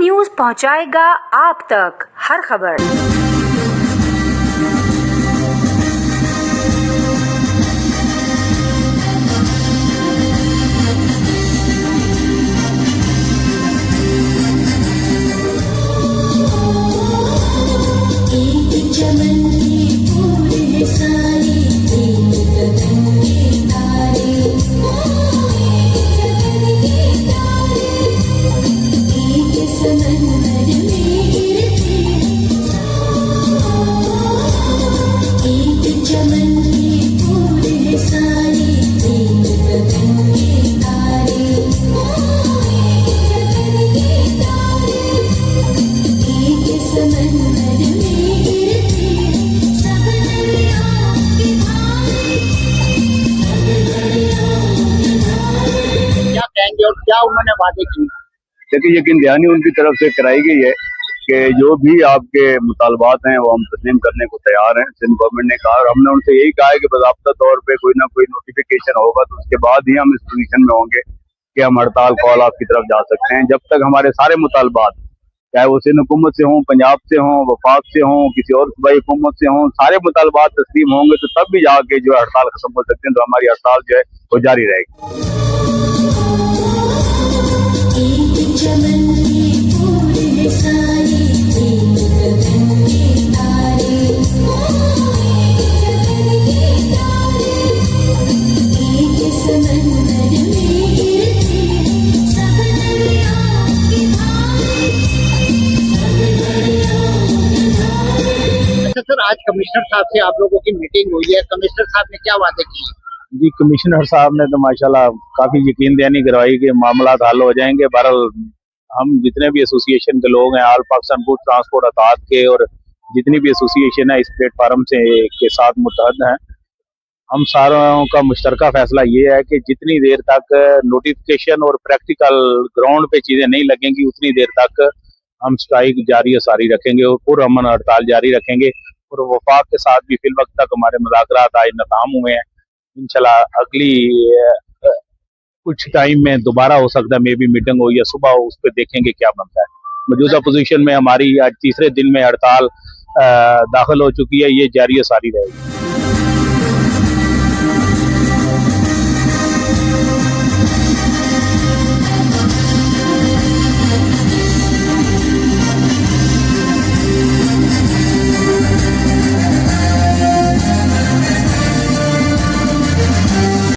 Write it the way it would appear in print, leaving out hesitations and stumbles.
News पहुंचाएगा आप तक हर खबर। और क्या उन्होंने वादे किए? देखिए, यकीन दहानी उनकी तरफ से कराई गई है कि जो भी आपके मुतालबात हैं वो हम तस्लीम करने को तैयार हैं। सिंध गवर्नमेंट ने कहा और हमने उनसे यही कहा है कि बाज़ाब्ता तौर पे कोई ना कोई नोटिफिकेशन होगा तो उसके बाद ही हम इस पोजीशन में होंगे कि हम हड़ताल कॉल आपकी तरफ जा सकते हैं। जब तक हमारे सारे मुतालबात, चाहे वो सिंध हुकूमत से हों, पंजाब से हों, वफाक से हों, किसी और सूबाई हुकूमत से हों, सारे मुतालबात तस्लीम होंगे तो तब भी जाके जो हड़ताल खत्म हो सकते हैं। तो हमारी हड़ताल जो है वो जारी रहेगी। सर, आज कमिश्नर साहब से आप लोगों की मीटिंग हुई है, कमिश्नर साहब ने क्या वादे किए? जी, कमिश्नर साहब ने तो माशाल्लाह काफी यकीन दहानी करवाई कि मामला हल हो जाएंगे। बहरहाल हम जितने भी एसोसिएशन के लोग हैं, ऑल पाकिस्तान फूड ट्रांसपोर्ट अताद के और जितनी भी एसोसिएशन है इस प्लेटफार्म से के साथ मुत्तहद हैं। हम सारों का मुश्तरका फैसला ये है कि जितनी देर तक नोटिफिकेशन और प्रैक्टिकल ग्राउंड पे चीजें नहीं लगेंगी उतनी देर तक हम स्ट्राइक जारी सारी रखेंगे और पुरअमन हड़ताल जारी रखेंगे। और वफाक के साथ भी फिल वक्त तक हमारे मुज़ाकरात आज नाकाम हुए हैं। इंशाल्लाह अगली कुछ टाइम में दोबारा हो सकता है मे भी मीटिंग हो या सुबह हो, उस पर देखेंगे क्या बनता है। मौजूदा पोजीशन में हमारी आज तीसरे दिन में हड़ताल दाखिल हो चुकी है, ये जारी सारी रहेगी।